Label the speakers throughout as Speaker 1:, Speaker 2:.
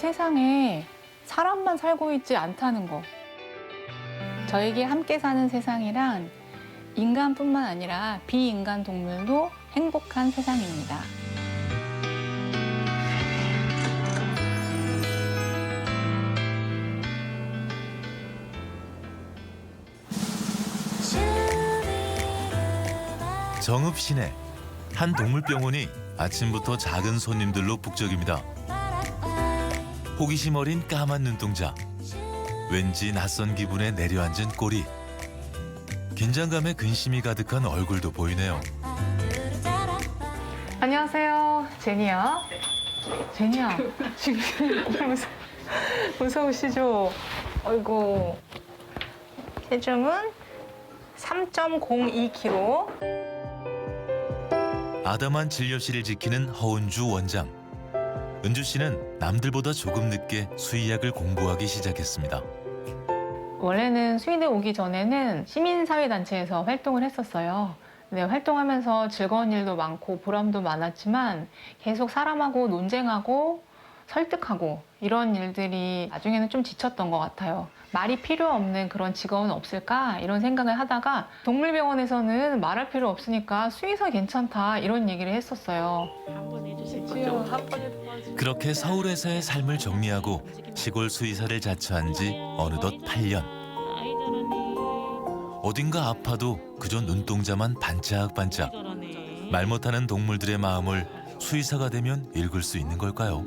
Speaker 1: 세상에 사람만 살고 있지 않다는 거. 저에게 함께 사는 세상이란 인간뿐만 아니라 비인간 동물도 행복한 세상입니다.
Speaker 2: 정읍 시내 한 동물병원이 아침부터 작은 손님들로 북적입니다. 호기심 어린 까만 눈동자, 왠지 낯선 기분에 내려앉은 꼬리, 긴장감에 근심이 가득한 얼굴도 보이네요.
Speaker 1: 안녕하세요. 제니야. 제니야. 지금 무서우시죠? 아이고. 체중은 3.02kg.
Speaker 2: 아담한 진료실을 지키는 허은주 원장. 은주 씨는 남들보다 조금 늦게 수의학을 공부하기 시작했습니다.
Speaker 1: 원래는 수의대 오기 전에는 시민사회단체에서 활동을 했었어요. 근데 활동하면서 즐거운 일도 많고 보람도 많았지만 계속 사람하고 논쟁하고 설득하고 이런 일들이 나중에는 좀 지쳤던 것 같아요. 말이 필요 없는 그런 직업은 없을까 이런 생각을 하다가 동물병원에서는 말할 필요 없으니까 수의사 괜찮다 이런 얘기를 했었어요.
Speaker 2: 그렇게 서울에서의 삶을 정리하고 시골 수의사를 자처한 지 어느덧 8년. 어딘가 아파도 그저 눈동자만 반짝반짝. 말 못하는 동물들의 마음을 수의사가 되면 읽을 수 있는 걸까요?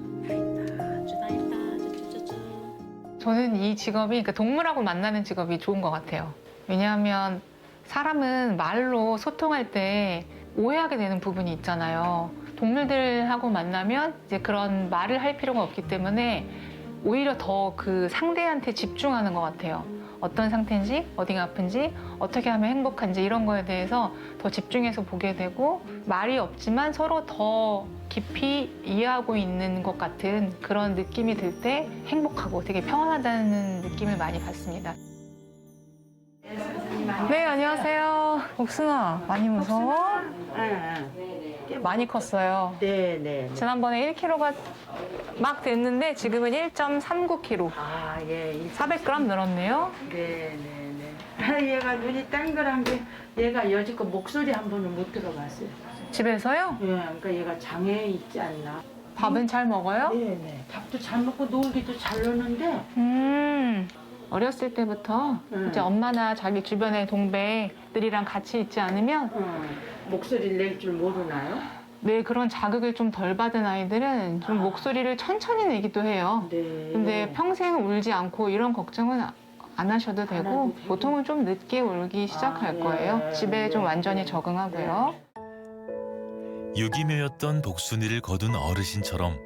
Speaker 1: 저는 이 직업이, 그러니까 동물하고 만나는 직업이 좋은 것 같아요. 왜냐하면 사람은 말로 소통할 때 오해하게 되는 부분이 있잖아요. 동물들하고 만나면 이제 그런 말을 할 필요가 없기 때문에 오히려 더 그 상대한테 집중하는 것 같아요. 어떤 상태인지, 어디가 아픈지, 어떻게 하면 행복한지 이런 거에 대해서 더 집중해서 보게 되고 말이 없지만 서로 더 깊이 이해하고 있는 것 같은 그런 느낌이 들 때 행복하고 되게 평안하다는 느낌을 많이 받습니다. 네, 안녕하세요. 복순아, 많이 무서워?
Speaker 3: 응.
Speaker 1: 많이 컸어요.
Speaker 3: 네네.
Speaker 1: 지난번에 1kg가 막 됐는데 지금은 1.39kg.
Speaker 3: 아, 예.
Speaker 1: 400g 늘었네요.
Speaker 3: 네네네. 얘가 눈이 땡그란 게 얘가 여지껏 목소리 한 번은 못 들어봤어요.
Speaker 1: 집에서요?
Speaker 3: 예, 그러니까 얘가 장애 있지 않나.
Speaker 1: 밥은 잘 먹어요?
Speaker 3: 네네. 밥도 잘 먹고 놀기도 잘 노는데.
Speaker 1: 어렸을 때부터 이제
Speaker 3: 음.
Speaker 1: 엄마나 자기 주변의 동배들이랑 같이 있지 않으면
Speaker 3: 목소리를 낼 줄 모르나요?
Speaker 1: 네, 그런 자극을 좀 덜 받은 아이들은 좀 목소리를 천천히 내기도 해요.
Speaker 3: 네.
Speaker 1: 근데 평생 울지 않고 이런 걱정은 안 하셔도 되고
Speaker 3: 되고.
Speaker 1: 보통은 좀 늦게 울기 시작할
Speaker 3: 예.
Speaker 1: 거예요. 집에 좀
Speaker 3: 예,
Speaker 1: 완전히
Speaker 3: 예.
Speaker 1: 적응하고요.
Speaker 2: 유기묘였던 복순이를 거둔 어르신처럼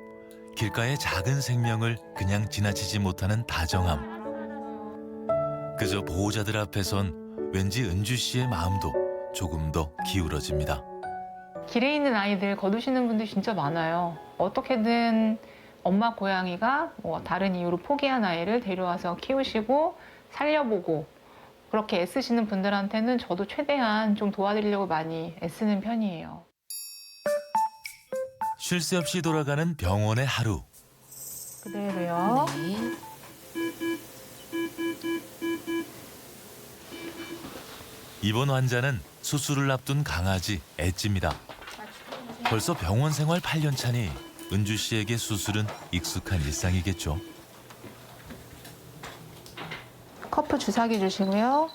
Speaker 2: 길가의 작은 생명을 그냥 지나치지 못하는 다정함. 그저 보호자들 앞에선 왠지 은주 씨의 마음도 조금 더 기울어집니다.
Speaker 1: 길에 있는 아이들 거두시는 분들 진짜 많아요. 어떻게든 엄마 고양이가 뭐 다른 이유로 포기한 아이를 데려와서 키우시고 살려보고 그렇게 애쓰시는 분들한테는 저도 최대한 좀 도와드리려고 많이 애쓰는 편이에요.
Speaker 2: 쉴 새 없이 돌아가는 병원의 하루.
Speaker 1: 그대로요.
Speaker 2: 이번 환자는 수술을 앞둔 강아지 엣지입니다. 벌써 병원 생활 8년 차니 은주 씨에게 수술은 익숙한 일상이겠죠.
Speaker 1: 커프 주사기 주시고요.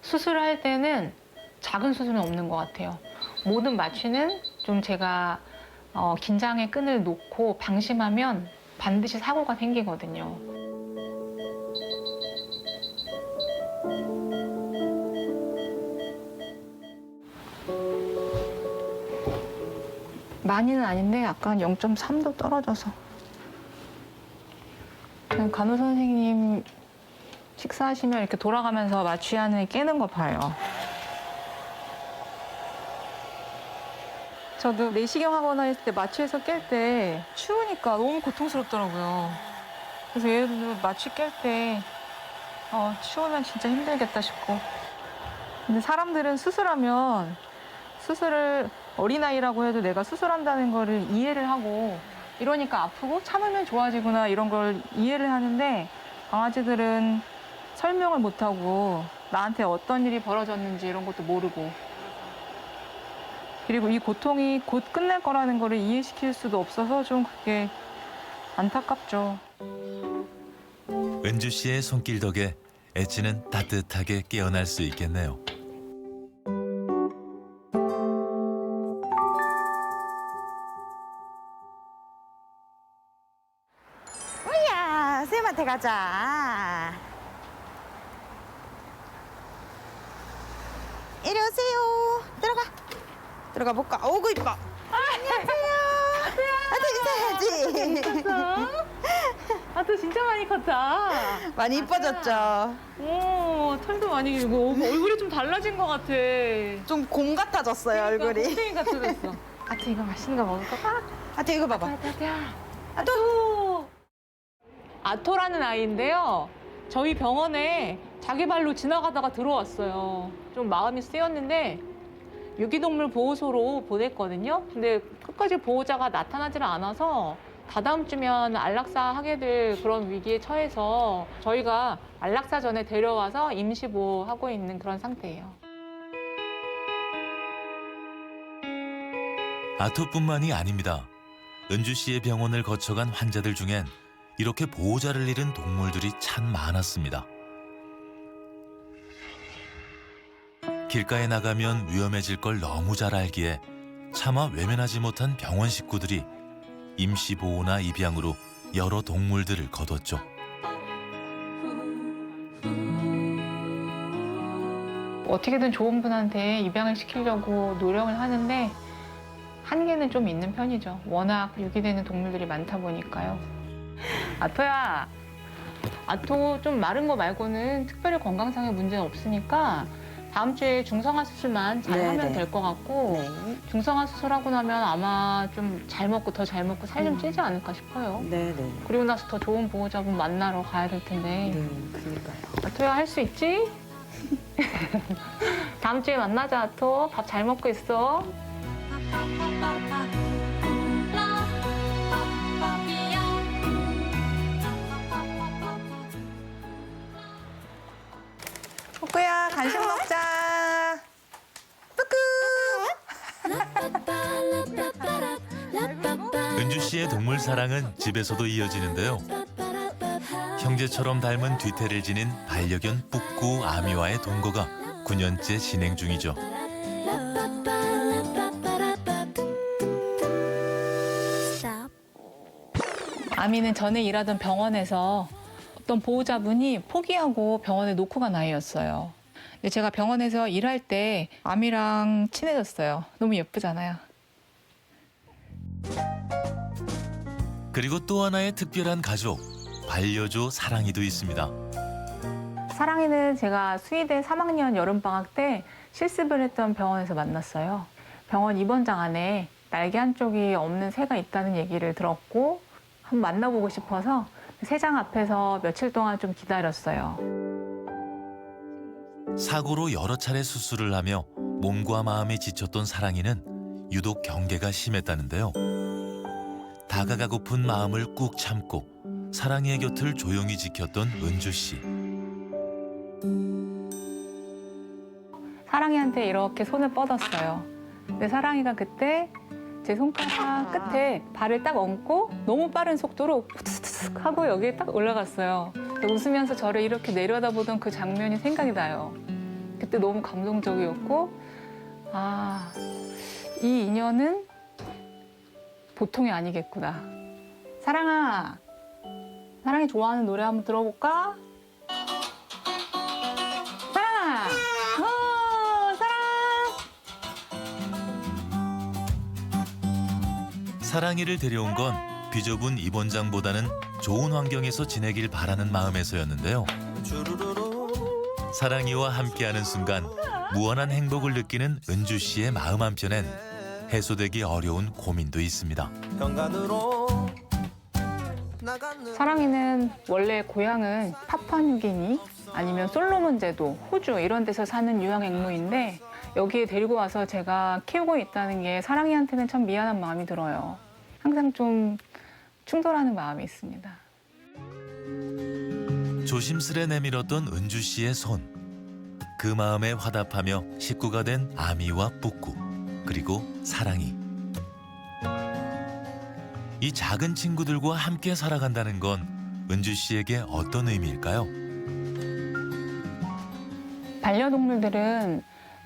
Speaker 1: 수술을 할 때는 작은 수술은 없는 것 같아요. 모든 마취는 좀 제가 긴장의 끈을 놓고 방심하면 반드시 사고가 생기거든요. 많이는 아닌데 약간 0.3도 떨어져서. 그냥 간호 선생님 식사하시면 이렇게 돌아가면서 마취하는 깨는 거 봐요. 저도 내시경 하거나 했을 때 마취해서 깰 때 추우니까 너무 고통스럽더라고요. 그래서 얘도 마취 깰 때 추우면 진짜 힘들겠다 싶고. 근데 사람들은 수술하면 수술을 어린아이라고 해도 내가 수술한다는 거를 이해를 하고 이러니까 아프고 참으면 좋아지구나 이런 걸 이해를 하는데 강아지들은 설명을 못하고 나한테 어떤 일이 벌어졌는지 이런 것도 모르고 그리고 이 고통이 곧 끝날 거라는 거를 이해시킬 수도 없어서 좀 그게 안타깝죠.
Speaker 2: 은주 씨의 손길 덕에 엣지는 따뜻하게 깨어날 수 있겠네요.
Speaker 4: 우야, 쌤한테 가자. 이리 오세요. 들어가 볼까? 오구 이뻐. 안녕하세요. 인사해야지.
Speaker 1: 아또 진짜 많이 컸다.
Speaker 4: 많이 이뻐졌죠?
Speaker 1: 오 털도 많이 길고 얼굴이 좀 달라진 것 같아.
Speaker 4: 좀 곰 같아졌어요, 얼굴이.
Speaker 1: 곰탱이 같아졌어. 아트 이거 맛있는 거 먹을까?
Speaker 4: 아트 이거 봐봐.
Speaker 1: 아토. 아토라는 아이인데요. 저희 병원에 자기 발로 지나가다가 들어왔어요. 좀 마음이 쓰였는데 유기동물 보호소로 보냈거든요. 근데 끝까지 보호자가 나타나질 않아서 다다음 주면 안락사 하게 될 그런 위기에 처해서 저희가 안락사 전에 데려와서 임시 보호하고 있는 그런 상태예요.
Speaker 2: 아토뿐만이 아닙니다. 은주 씨의 병원을 거쳐간 환자들 중엔 이렇게 보호자를 잃은 동물들이 참 많았습니다. 길가에 나가면 위험해질 걸 너무 잘 알기에 차마 외면하지 못한 병원 식구들이 임시보호나 입양으로 여러 동물들을 거뒀죠.
Speaker 1: 어떻게든 좋은 분한테 입양을 시키려고 노력을 하는데 한계는 좀 있는 편이죠. 워낙 유기되는 동물들이 많다 보니까요. 아토야, 아토 좀 마른 거 말고는 특별히 건강상의 문제는 없으니까 다음 주에 중성화 수술만 잘
Speaker 4: 네,
Speaker 1: 하면
Speaker 4: 네.
Speaker 1: 될 것 같고 중성화 수술하고 나면 아마 좀 잘 먹고 더 잘 먹고 살 좀 찌지 않을까 싶어요.
Speaker 4: 네네.
Speaker 1: 그리고 나서 더 좋은 보호자분 만나러 가야 될 텐데
Speaker 4: 그러니까요.
Speaker 1: 아토야 할 수 있지? 다음 주에 만나자 아토. 밥 잘 먹고 있어.
Speaker 4: 호구야, 간식 먹자.
Speaker 2: 은주 씨의 동물 사랑은 집에서도 이어지는데요. 형제처럼 닮은 뒤태를 지닌 반려견 뿌꾸 아미와의 동거가 9년째 진행 중이죠.
Speaker 1: 아미는 전에 일하던 병원에서 어떤 보호자분이 포기하고 병원에 놓고 간 아이였어요. 근데 제가 병원에서 일할 때 아미랑 친해졌어요. 너무 예쁘잖아요.
Speaker 2: 그리고 또 하나의 특별한 가족, 반려조 사랑이도 있습니다.
Speaker 1: 사랑이는 제가 수의대 3학년 여름방학 때 실습을 했던 병원에서 만났어요. 병원 입원장 안에 날개 한쪽이 없는 새가 있다는 얘기를 들었고 한번 만나보고 싶어서 새장 앞에서 며칠 동안 좀 기다렸어요.
Speaker 2: 사고로 여러 차례 수술을 하며 몸과 마음이 지쳤던 사랑이는 유독 경계가 심했다는데요. 다가가고픈 마음을 꾹 참고 사랑이의 곁을 조용히 지켰던 은주 씨.
Speaker 1: 사랑이한테 이렇게 손을 뻗었어요. 근데 사랑이가 그때 제 손가락 끝에 발을 딱 얹고 너무 빠른 속도로 후두둑 하고 여기에 딱 올라갔어요. 웃으면서 저를 이렇게 내려다보던 그 장면이 생각이 나요. 그때 너무 감동적이었고 아, 이 인연은 보통이 아니겠구나. 사랑아, 사랑이 좋아하는 노래 한번 들어볼까? 사랑아! 사랑!
Speaker 2: 사랑이를 데려온 건 비좁은 입원장보다는 좋은 환경에서 지내길 바라는 마음에서였는데요. 사랑이와 함께하는 순간 무한한 행복을 느끼는 은주 씨의 마음 한편엔 해소되기 어려운 고민도 있습니다.
Speaker 1: 사랑이는 원래 고향은 파푸아뉴기니 아니면 솔로몬 제도, 호주 이런 데서 사는 유양 앵무인데 여기에 데리고 와서 제가 키우고 있다는 게 사랑이한테는 참 미안한 마음이 들어요. 항상 좀 충돌하는 마음이 있습니다.
Speaker 2: 조심스레 내밀었던 은주 씨의 손. 그 마음에 화답하며 식구가 된 아미와 뿌꾸, 그리고 사랑이. 이 작은 친구들과 함께 살아간다는 건 은주 씨에게 어떤 의미일까요?
Speaker 1: 반려동물들은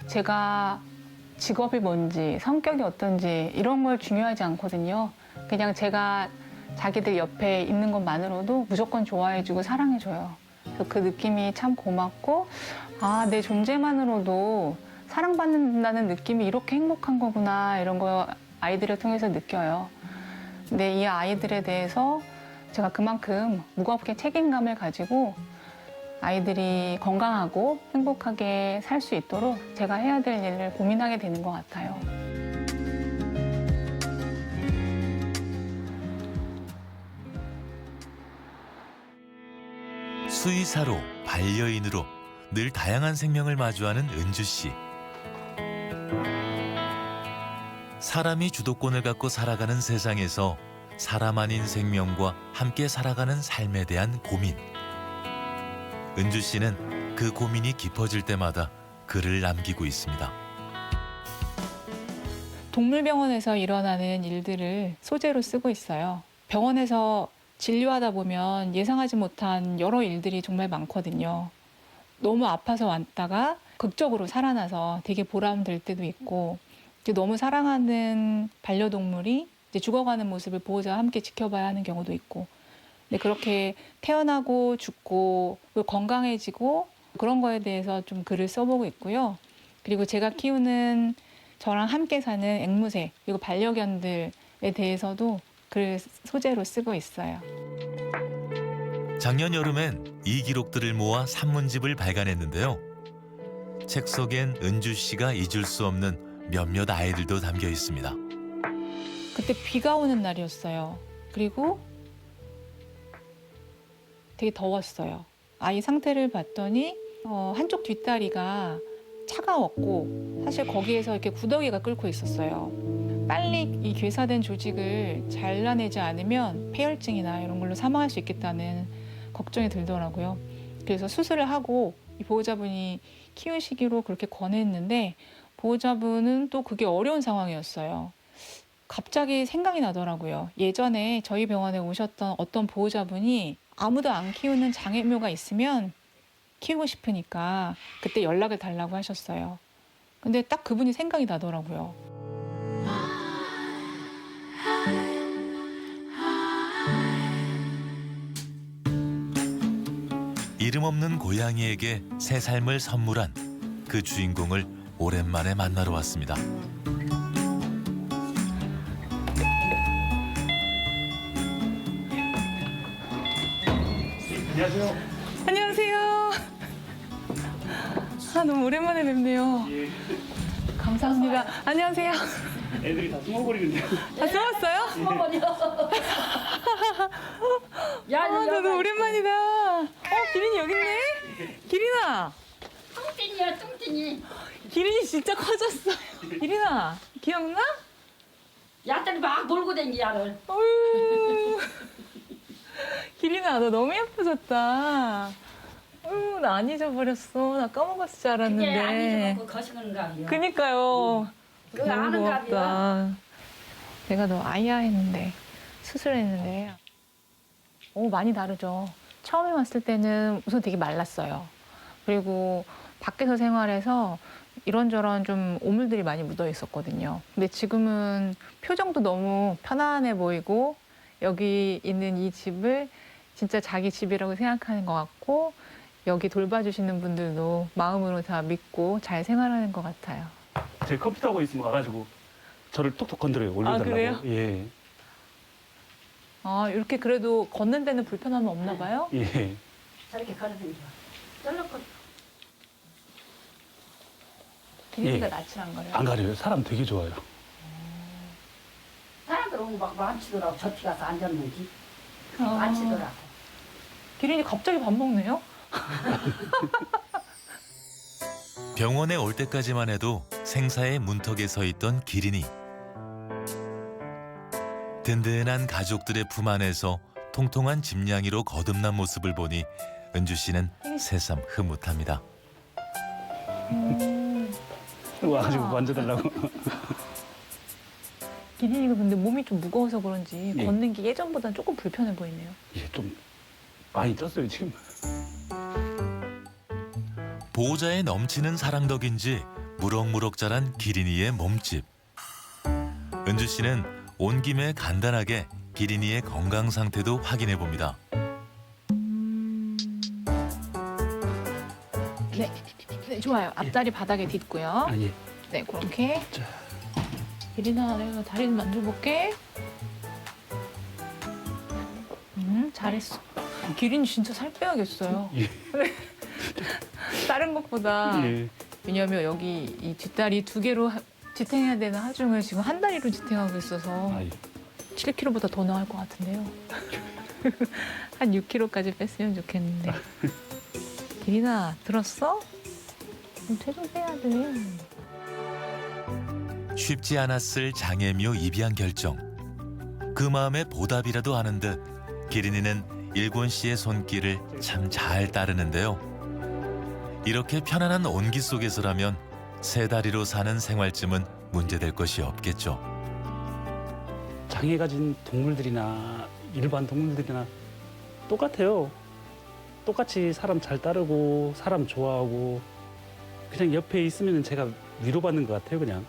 Speaker 1: 제가 직업이 뭔지, 성격이 어떤지 이런 걸 중요하지 않거든요. 그냥 제가 자기들 옆에 있는 것만으로도 무조건 좋아해주고 사랑해줘요. 그래서 그 느낌이 참 고맙고, 아, 내 존재만으로도 사랑받는다는 느낌이 이렇게 행복한 거구나, 이런 거 아이들을 통해서 느껴요. 근데 이 아이들에 대해서 제가 그만큼 무겁게 책임감을 가지고 아이들이 건강하고 행복하게 살 수 있도록 제가 해야 될 일을 고민하게 되는 것 같아요.
Speaker 2: 수의사로, 반려인으로 늘 다양한 생명을 마주하는 은주 씨. 사람이 주도권을 갖고 살아가는 세상에서 사람 아닌 생명과 함께 살아가는 삶에 대한 고민. 은주 씨는 그 고민이 깊어질 때마다 글을 남기고 있습니다.
Speaker 1: 동물병원에서 일어나는 일들을 소재로 쓰고 있어요. 병원에서 진료하다 보면 예상하지 못한 여러 일들이 정말 많거든요. 너무 아파서 왔다가 극적으로 살아나서 되게 보람될 때도 있고, 너무 사랑하는 반려동물이 이제 죽어가는 모습을 보호자와 함께 지켜봐야 하는 경우도 있고, 근데 그렇게 태어나고 죽고 건강해지고 그런 거에 대해서 좀 글을 써보고 있고요. 그리고 제가 키우는 저랑 함께 사는 앵무새 그리고 반려견들에 대해서도 글 소재로 쓰고 있어요.
Speaker 2: 작년 여름엔 이 기록들을 모아 산문집을 발간했는데요. 책 속엔 은주 씨가 잊을 수 없는 몇몇 아이들도 담겨 있습니다.
Speaker 1: 그때 비가 오는 날이었어요. 그리고 되게 더웠어요. 아이 상태를 봤더니 한쪽 뒷다리가 차가웠고, 사실 거기에서 이렇게 구더기가 끓고 있었어요. 빨리 이 괴사된 조직을 잘라내지 않으면 폐혈증이나 이런 걸로 사망할 수 있겠다는 걱정이 들더라고요. 그래서 수술을 하고 이 보호자분이 키우시기로 그렇게 권했는데, 보호자분은 또 그게 어려운 상황이었어요. 갑자기 생각이 나더라고요. 예전에 저희 병원에 오셨던 어떤 보호자분이 아무도 안 키우는 장애묘가 있으면 키우고 싶으니까 그때 연락을 달라고 하셨어요. 근데 딱 그분이 생각이 나더라고요.
Speaker 2: 이름 없는 고양이에게 새 삶을 선물한 그 주인공을 오랜만에 만나러 왔습니다.
Speaker 5: 안녕하세요.
Speaker 1: 안녕하세요. 아, 너무 오랜만에 뵙네요.
Speaker 5: 예,
Speaker 1: 감사합니다. 안녕하세요.
Speaker 5: 애들이 다 숨어버리는데요.
Speaker 1: 다 숨었어요?
Speaker 6: 야,
Speaker 1: 아, 저도 오랜만이다. 기린이 여기 있네. 기린아.
Speaker 6: 뚱땡이야, 뚱땡이.
Speaker 1: 기린이 진짜 커졌어. 기린아, 기억나?
Speaker 6: 야들이 막 놀고 댕기, 야를.
Speaker 1: 어휴. 기린아, 너 너무 예뻐졌다. 어휴, 나 안 잊어버렸어. 나 까먹었을 줄
Speaker 6: 그게
Speaker 1: 알았는데.
Speaker 6: 아니지, 거시는가 봐요.
Speaker 1: 그니까요.
Speaker 6: 그거
Speaker 1: 너무
Speaker 6: 아는가
Speaker 1: 고맙다.
Speaker 6: 봐요.
Speaker 1: 내가 너 아이야 했는데, 수술했는데. 많이 다르죠. 처음에 왔을 때는 우선 되게 말랐어요. 그리고 밖에서 생활해서 이런저런 좀 오물들이 많이 묻어 있었거든요. 근데 지금은 표정도 너무 편안해 보이고, 여기 있는 이 집을 진짜 자기 집이라고 생각하는 것 같고, 여기 돌봐주시는 분들도 마음으로 다 믿고 잘 생활하는 것 같아요.
Speaker 5: 제 컴퓨터하고 있으면 가가지고 저를 톡톡 건드려요. 올려달라고.
Speaker 1: 그래요?
Speaker 5: 예.
Speaker 1: 아, 이렇게 그래도 걷는 데는 불편함은 없나 봐요?
Speaker 5: 예.
Speaker 6: 저렇게 걸어댕겨. 쩔렁거.
Speaker 1: 기린이가
Speaker 5: 예.
Speaker 1: 낯을 안 가려요?
Speaker 5: 안 가려요. 사람 되게 좋아요.
Speaker 6: 사람들 오면 막 만치더라고. 저기 가서 앉았는지.
Speaker 1: 아.
Speaker 6: 만치더라고.
Speaker 1: 기린이 갑자기 밥 먹네요?
Speaker 2: 병원에 올 때까지만 해도 생사의 문턱에 서 있던 기린이. 든든한 가족들의 품 안에서 통통한 집냥이로 거듭난 모습을 보니 은주 씨는 새삼 흐뭇합니다.
Speaker 5: 와가지고 만져달라고.
Speaker 1: 기린이가 근데 몸이 좀 무거워서 그런지
Speaker 5: 예.
Speaker 1: 걷는 게 예전보다는 조금 불편해 보이네요.
Speaker 5: 예, 좀 많이 쪘어요 지금.
Speaker 2: 보호자의 넘치는 사랑 덕인지 무럭무럭 자란 기린이의 몸집. 은주 씨는 온 김에 간단하게 기린이의 건강 상태도 확인해 봅니다.
Speaker 1: 네, 좋아요. 앞다리 바닥에 딛고요.
Speaker 5: 아 예.
Speaker 1: 네, 그렇게.
Speaker 5: 자.
Speaker 1: 기린아, 내가 다리 좀 만져볼게. 잘했어. 기린이 진짜 살 빼야겠어요.
Speaker 5: 예.
Speaker 1: 다른 것보다.
Speaker 5: 예.
Speaker 1: 왜냐면 여기 이 뒷다리 2개로 지탱해야 되는 하중을 지금 한 다리로 지탱하고 있어서
Speaker 5: 아 예.
Speaker 1: 7kg보다 더 나을 것 같은데요. 한 6kg까지 뺐으면 좋겠는데. 기린아, 들었어? 좀 체중 빼야 돼.
Speaker 2: 쉽지 않았을 장애미호 입양 결정. 그 마음에 보답이라도 하는 듯 기린이는 일곤 씨의 손길을 참 잘 따르는데요. 이렇게 편안한 온기 속에서라면 세 다리로 사는 생활쯤은 문제될 것이 없겠죠.
Speaker 5: 장애 가진 동물들이나 일반 동물들이나 똑같아요. 똑같이 사람 잘 따르고 사람 좋아하고 그냥 옆에 있으면 제가 위로받는 것 같아요 그냥.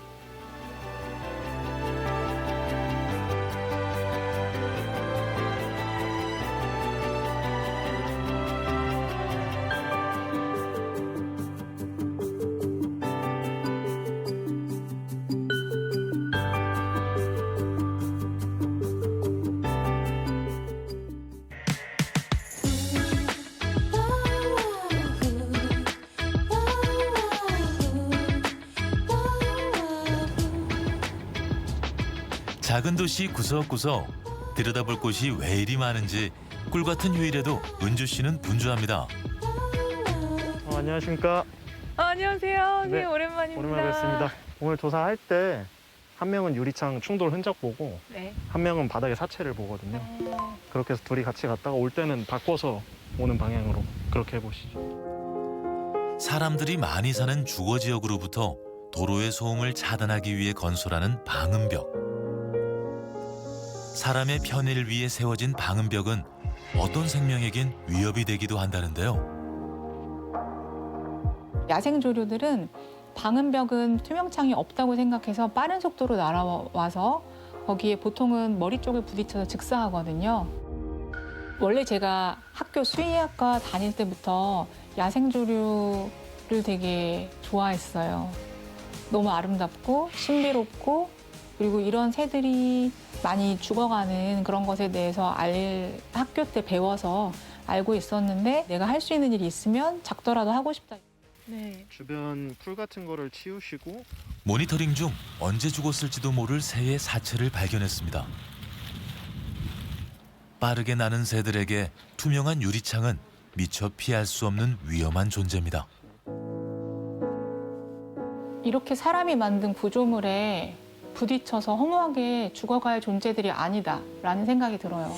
Speaker 2: 작은 도시 구석구석 들여다볼 곳이 왜 이리 많은지 꿀 같은 휴일에도 은주 씨는 분주합니다.
Speaker 7: 안녕하십니까.
Speaker 1: 안녕하세요.
Speaker 7: 네,
Speaker 1: 오랜만입니다.
Speaker 7: 오랜만에 뵙습니다. 오늘 조사할 때 한 명은 유리창 충돌 흔적 보고
Speaker 1: 네.
Speaker 7: 한 명은 바닥에 사체를 보거든요. 그렇게 해서 둘이 같이 갔다가 올 때는 바꿔서 오는 방향으로 그렇게 해보시죠.
Speaker 2: 사람들이 많이 사는 주거 지역으로부터 도로의 소음을 차단하기 위해 건설하는 방음벽. 사람의 편의를 위해 세워진 방음벽은 어떤 생명에겐 위협이 되기도 한다는데요.
Speaker 1: 야생조류들은 방음벽은 투명창이 없다고 생각해서 빠른 속도로 날아와서 거기에 보통은 머리 쪽을 부딪혀서 즉사하거든요. 원래 제가 학교 수의학과 다닐 때부터 야생조류를 되게 좋아했어요. 너무 아름답고 신비롭고 그리고 이런 새들이 많이 죽어가는 그런 것에 대해서 학교 때 배워서 알고 있었는데 내가 할 수 있는 일이 있으면 작더라도 하고 싶다. 네.
Speaker 7: 주변 풀 같은 거를 치우시고
Speaker 2: 모니터링 중 언제 죽었을지도 모를 새의 사체를 발견했습니다. 빠르게 나는 새들에게 투명한 유리창은 미처 피할 수 없는 위험한 존재입니다.
Speaker 1: 이렇게 사람이 만든 구조물에 부딪혀서 허무하게 죽어갈 존재들이 아니다라는 생각이 들어요.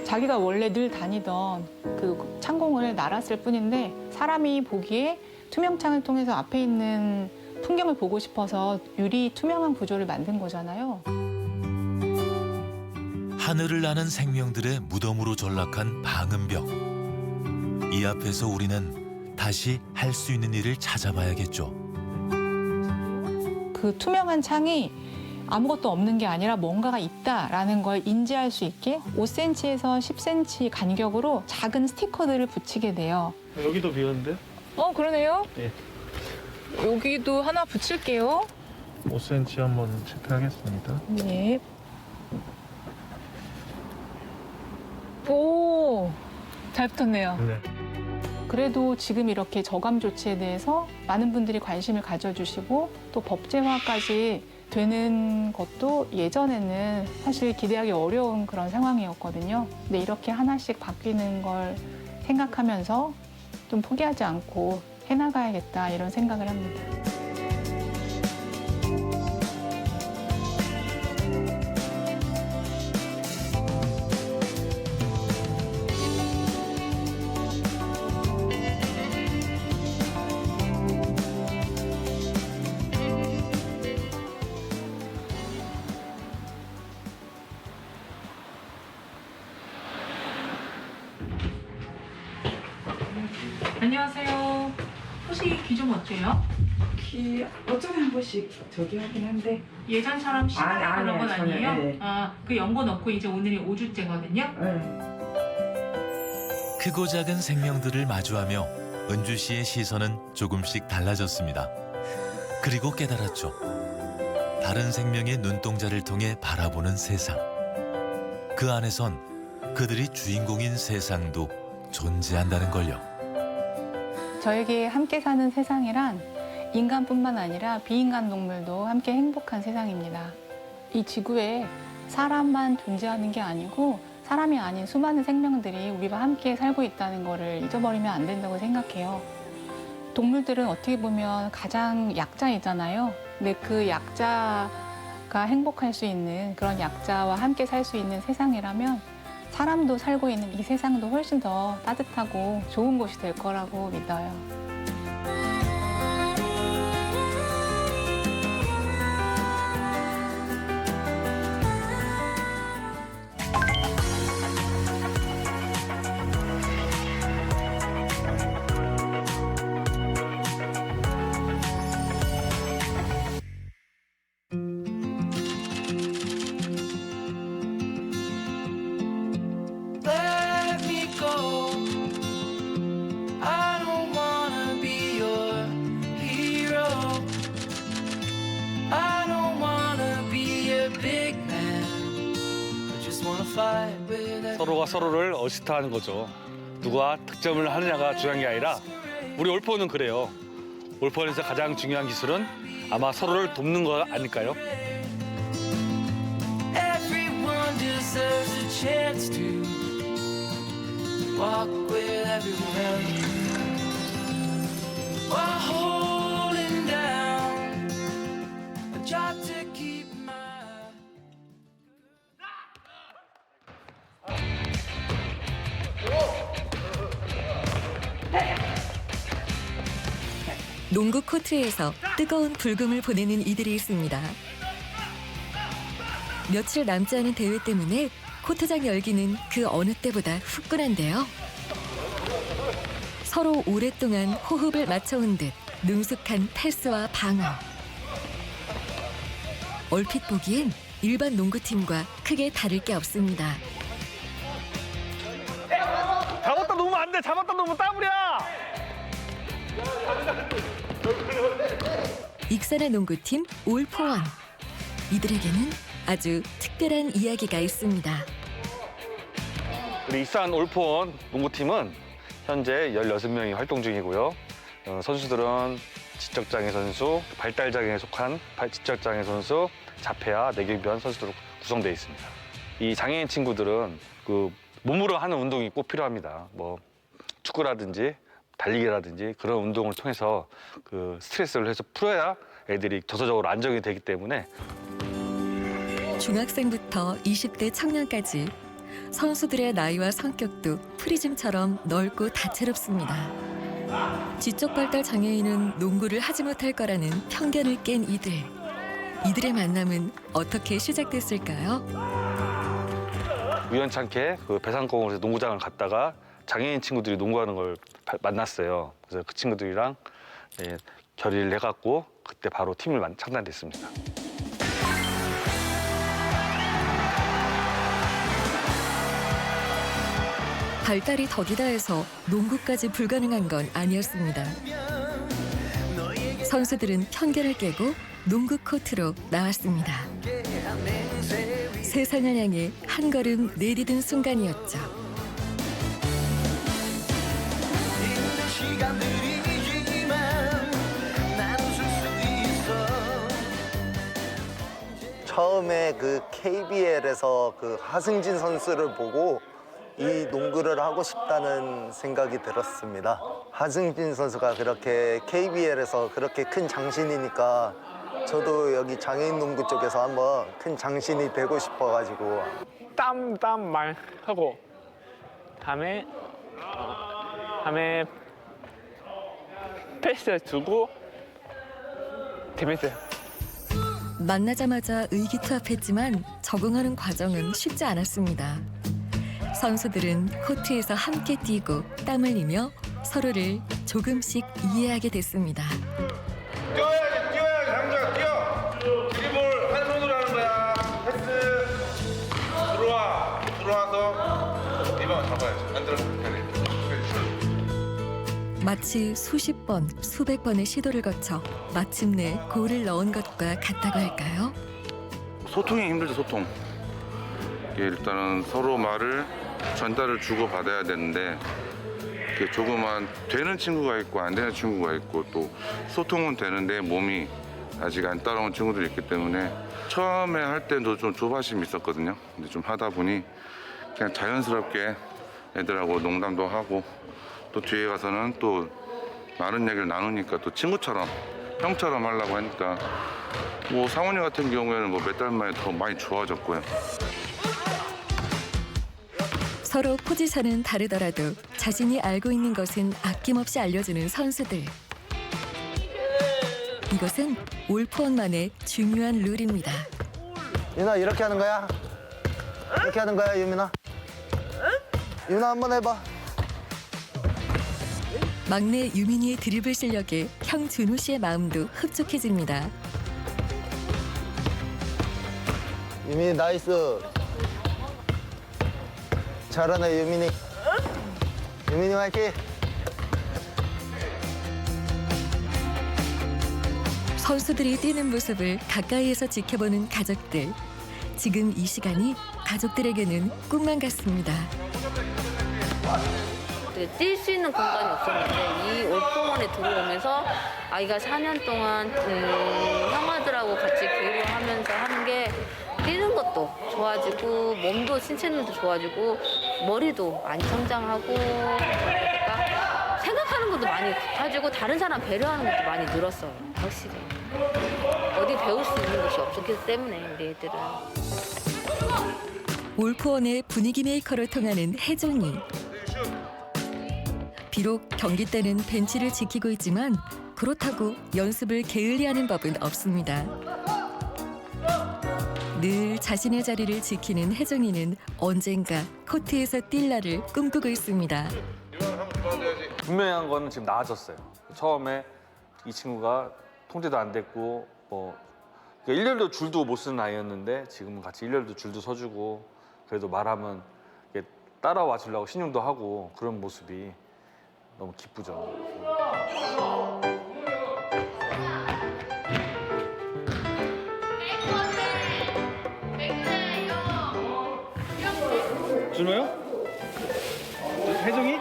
Speaker 1: 자기가 원래 늘 다니던 그 창공을 날았을 뿐인데 사람이 보기에 투명창을 통해서 앞에 있는 풍경을 보고 싶어서 유리 투명한 구조를 만든 거잖아요.
Speaker 2: 하늘을 나는 생명들의 무덤으로 전락한 방음벽. 이 앞에서 우리는 다시 할 수 있는 일을 찾아봐야겠죠.
Speaker 1: 그 투명한 창이 아무것도 없는 게 아니라 뭔가가 있다라는 걸 인지할 수 있게 5cm에서 10cm 간격으로 작은 스티커들을 붙이게 돼요.
Speaker 7: 여기도 비었는데
Speaker 1: 그러네요.
Speaker 7: 네.
Speaker 1: 여기도 하나 붙일게요.
Speaker 7: 5cm 한번 체크하겠습니다.
Speaker 1: 네. 오, 잘 붙었네요.
Speaker 7: 네.
Speaker 1: 그래도 지금 이렇게 저감 조치에 대해서 많은 분들이 관심을 가져주시고 또 법제화까지 되는 것도 예전에는 사실 기대하기 어려운 그런 상황이었거든요. 근데 이렇게 하나씩 바뀌는 걸 생각하면서 좀 포기하지 않고 해나가야겠다 이런 생각을 합니다. 안녕하세요. 혹시 기 좀 어때요?
Speaker 3: 키 어쩌다 한 번씩 저기 하긴 한데
Speaker 1: 예전처럼 심하게
Speaker 3: 아니,
Speaker 1: 그런 건
Speaker 3: 전혀,
Speaker 1: 아니에요?
Speaker 3: 네.
Speaker 1: 그 연고 넣고 이제 오늘이 5주째거든요.
Speaker 2: 크고 작은 생명들을 마주하며 은주 씨의 시선은 조금씩 달라졌습니다. 그리고 깨달았죠. 다른 생명의 눈동자를 통해 바라보는 세상. 그 안에선 그들이 주인공인 세상도 존재한다는 걸요.
Speaker 1: 저에게 함께 사는 세상이란 인간뿐만 아니라 비인간 동물도 함께 행복한 세상입니다. 이 지구에 사람만 존재하는 게 아니고 사람이 아닌 수많은 생명들이 우리와 함께 살고 있다는 거를 잊어버리면 안 된다고 생각해요. 동물들은 어떻게 보면 가장 약자이잖아요. 근데 그 약자가 행복할 수 있는 그런 약자와 함께 살 수 있는 세상이라면 사람도 살고 있는 이 세상도 훨씬 더 따뜻하고 좋은 곳이 될 거라고 믿어요.
Speaker 8: Let me go. I don't wanna be your hero. I don't wanna be a big man. I just wanna fight with
Speaker 9: 서로가 서로를 어시스트하는 거죠. 누가 득점을 하느냐가 중요한 게 아니라 우리 올포는 그래요. 올포에서 가장 중요한 기술은 아마 서로를 돕는 거 아닐까요?
Speaker 8: everyone deserves a chance to walk with everyone while holding down a job to keep my
Speaker 10: 농구 코트에서 뜨거운 불금을 보내는 이들이 있습니다. 며칠 남지 않은 대회 때문에 코트장 열기는 그 어느 때보다 후끈한데요. 서로 오랫동안 호흡을 맞춰온 듯 능숙한 패스와 방어. 얼핏 보기엔 일반 농구팀과 크게 다를 게 없습니다.
Speaker 9: 잡았다 놓으면 안 돼. 잡았다 놓으면 따블이야.
Speaker 10: 익산의 농구팀 올포원. 이들에게는 아주 특별한 이야기가 있습니다.
Speaker 9: 우리 익산 올포원 농구팀은 현재 16명이 활동 중이고요. 선수들은 지적장애 선수, 발달장애에 속한 지적장애 선수, 자폐아, 내경변 선수들로 구성되어 있습니다. 이 장애인 친구들은 그 몸으로 하는 운동이 꼭 필요합니다. 뭐 축구라든지 달리기라든지 그런 운동을 통해서 그 스트레스를 해서 풀어야 애들이 정서적으로 안정이 되기 때문에
Speaker 10: 중학생부터 20대 청년까지 선수들의 나이와 성격도 프리즘처럼 넓고 다채롭습니다. 지적 발달 장애인은 농구를 하지 못할 거라는 편견을 깬 이들. 이들의 만남은 어떻게 시작됐을까요?
Speaker 9: 우연찮게 그 배산공원에서 농구장을 갔다가 장애인 친구들이 농구하는 걸 만났어요. 그래서 그 친구들이랑 결의를 해갖고 그때 바로 팀을 창단됐습니다.
Speaker 10: 발달이 덕이다 해서 농구까지 불가능한 건 아니었습니다. 선수들은 편견을 깨고 농구 코트로 나왔습니다. 세상을 향해 한 걸음 내디딘 순간이었죠.
Speaker 11: 처음에 그 KBL에서 그 하승진 선수를 보고 이 농구를 하고 싶다는 생각이 들었습니다. 하승진 선수가 그렇게 KBL에서 그렇게 큰 장신이니까 저도 여기 장애인 농구 쪽에서 한번 큰 장신이 되고 싶어가지고
Speaker 7: 땀 말하고 다음에 패스 주고 재밌어요.
Speaker 10: 만나자마자 의기투합했지만 적응하는 과정은 쉽지 않았습니다. 선수들은 코트에서 함께 뛰고 땀 흘리며 서로를 조금씩 이해하게 됐습니다.
Speaker 12: 뛰어야지 남자 뛰어. 드리블 한 손으로 하는 거야. 패스. 들어와서 리바운드 잡아야지. 안 들어가면 돼.
Speaker 10: 마치 수십 번, 수백 번의 시도를 거쳐 마침내 골을 넣은 것과 같다고 할까요?
Speaker 12: 소통이 힘들죠, 소통. 이게 일단은 서로 말을 전달을 주고 받아야 되는데 이게 조그만 되는 친구가 있고 안 되는 친구가 있고 또 소통은 되는데 몸이 아직 안 따라온 친구들이 있기 때문에 처음에 할 때도 좀 조바심이 있었거든요. 근데 좀 하다 보니 그냥 자연스럽게 애들하고 농담도 하고 또 뒤에 가서는 또 많은 얘기를 나누니까 또 친구처럼 형처럼 하려고 하니까 뭐 상훈이 같은 경우에는 뭐 몇 달 만에 더 많이 좋아졌고요.
Speaker 10: 서로 포지션은 다르더라도 자신이 알고 있는 것은 아낌없이 알려주는 선수들. 이것은 올포원만의 중요한 룰입니다.
Speaker 11: 유나 이렇게 하는 거야? 이렇게 하는 거야, 유민아? 유나 한번 해봐.
Speaker 10: 막내 유민이의 드리블 실력에 형 준호 씨의 마음도 흡족해집니다.
Speaker 11: 유민이 나이스. 잘하네, 유민이. 유민이 화이팅!
Speaker 10: 선수들이 뛰는 모습을 가까이에서 지켜보는 가족들. 지금 이 시간이 가족들에게는 꿈만 같습니다.
Speaker 13: 뛸 수 있는 공간이 없었는데 이 올포원에 들어오면서 아이가 4년 동안 형아들하고 같이 교류하면서 하는 게 뛰는 것도 좋아지고 몸도 신체능도 좋아지고 머리도 많이 성장하고 그러니까 생각하는 것도 많이 높아지고 다른 사람 배려하는 것도 많이 늘었어요. 확실히 어디 배울 수 있는 것이 없었기 때문에 우리 애들은.
Speaker 10: 올포원의 분위기 메이커로 통하는 혜종이. 비록 경기 때는 벤치를 지키고 있지만 그렇다고 연습을 게을리하는 법은 없습니다. 늘 자신의 자리를 지키는 혜정이는 언젠가 코트에서 뛸 날을 꿈꾸고 있습니다.
Speaker 9: 분명한 거는 지금 나아졌어요. 처음에 이 친구가 통제도 안 됐고 뭐 일렬도 줄도 못 쓰는 아이였는데 지금은 같이 일렬도 줄도 서주고 그래도 말하면 따라와 주려고 신용도 하고 그런 모습이 너무 기쁘죠.
Speaker 7: 준호요? 혜정이?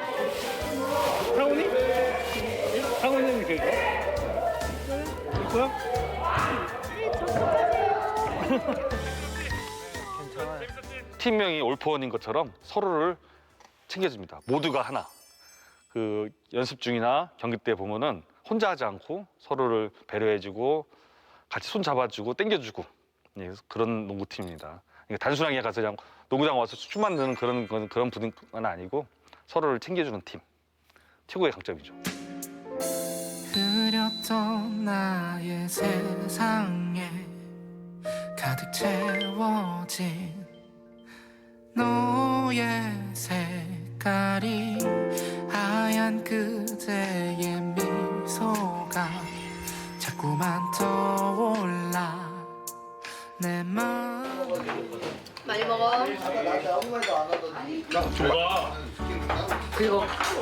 Speaker 7: 상훈이? 상훈이는 그거? 이거야?
Speaker 9: 팀명이 올포원인 것처럼 서로를 챙겨줍니다. 모두가 하나. 그 연습 중이나 경기 때 보면은 혼자 하지 않고 서로를 배려해주고 같이 손 잡아주고 땡겨주고 그런 농구팀입니다. 그러니까 단순하게 가서 그냥 농구장 와서 춤 만드는 그런 분위기는 아니고 서로를 챙겨주는 팀. 최고의 강점이죠.
Speaker 8: 그렸던 나의 세상에 가득 채워진 너의 색깔이 하얀 그대의 미소가 자꾸만 떠올라 내 마음.
Speaker 13: 많이 먹어.
Speaker 7: 좋아.
Speaker 13: 그리고 밥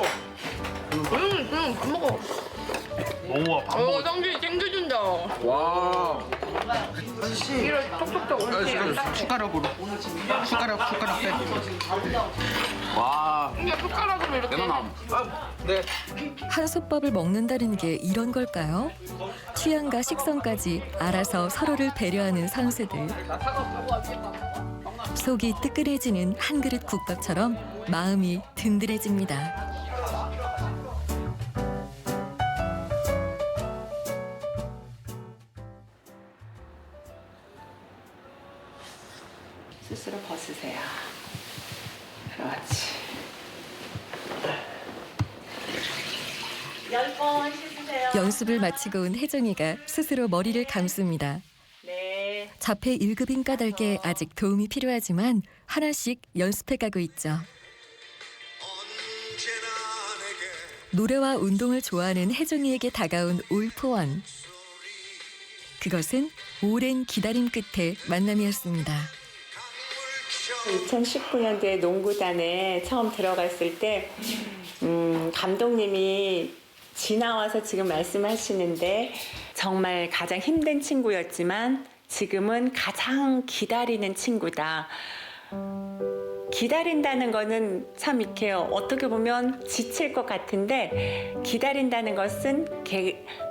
Speaker 13: 먹어.
Speaker 7: 너무 밥 먹어.
Speaker 13: 성준이 챙겨준다.
Speaker 7: 와.
Speaker 13: 이를 톡톡톡 올리지.
Speaker 7: 숟가락으로. 숟가락 빼. 와.
Speaker 13: 이게 숟가락으로 이렇게.
Speaker 7: 네.
Speaker 10: 한솥밥을 먹는다는 게 이런 걸까요? 취향과 식성까지 알아서 서로를 배려하는 선수들. 속이 뜨끈해지는 한 그릇 국밥처럼 마음이 든든해집니다.
Speaker 13: 스스로 벗으세요. 그렇지. 10번 씻으세요.
Speaker 10: 연습을 마치고 온 혜정이가 스스로 머리를 감습니다.
Speaker 13: 네.
Speaker 10: 자폐 1급인 까닭에 아직 도움이 필요하지만 하나씩 연습해가고 있죠. 노래와 운동을 좋아하는 혜정이에게 다가온 올포원. 그것은 오랜 기다림 끝에 만남이었습니다.
Speaker 14: 2019년도에 농구단에 처음 들어갔을 때 감독님이 지나와서 지금 말씀하시는데 정말 가장 힘든 친구였지만 지금은 가장 기다리는 친구다. 기다린다는 거는 참 이렇게 어떻게 보면 지칠 것 같은데 기다린다는 것은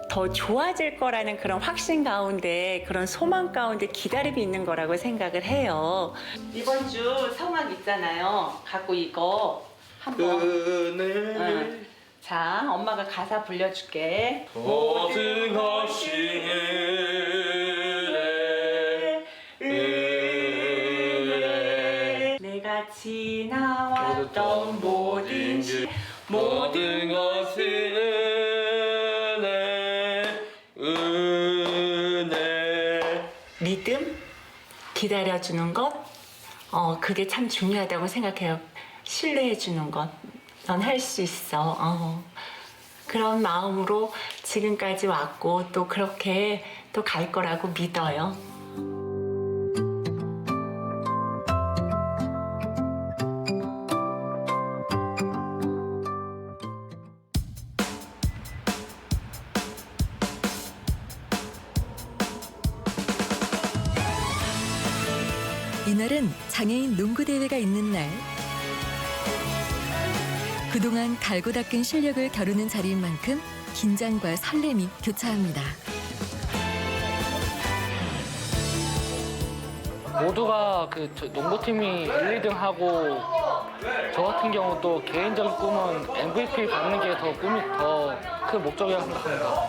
Speaker 14: 더 좋아질 거라는 그런 확신 가운데 그런 소망 가운데 기다림이 있는 거라고 생각을 해요. 이번 주 성악 있잖아요. 갖고 이거 한번. 자, 엄마가 가사 불려줄게.
Speaker 9: 모든 것이
Speaker 14: 내가 지나왔던 모든
Speaker 9: 것이 은혜.
Speaker 14: 믿음, 기다려주는 것, 그게 참 중요하다고 생각해요. 신뢰해주는 것, 넌 할 수 있어. 그런 마음으로 지금까지 왔고 또 그렇게 또 갈 거라고 믿어요.
Speaker 10: 이날은 장애인 농구대회가 있는 날. 그동안 갈고 닦은 실력을 겨루는 자리인 만큼 긴장과 설렘이 교차합니다.
Speaker 15: 모두가 농구팀이 1, 2등 하고 저 같은 경우 또 개인적인 꿈은 MVP 받는 게 더 꿈이 더 큰 목적이라고 생각합니다.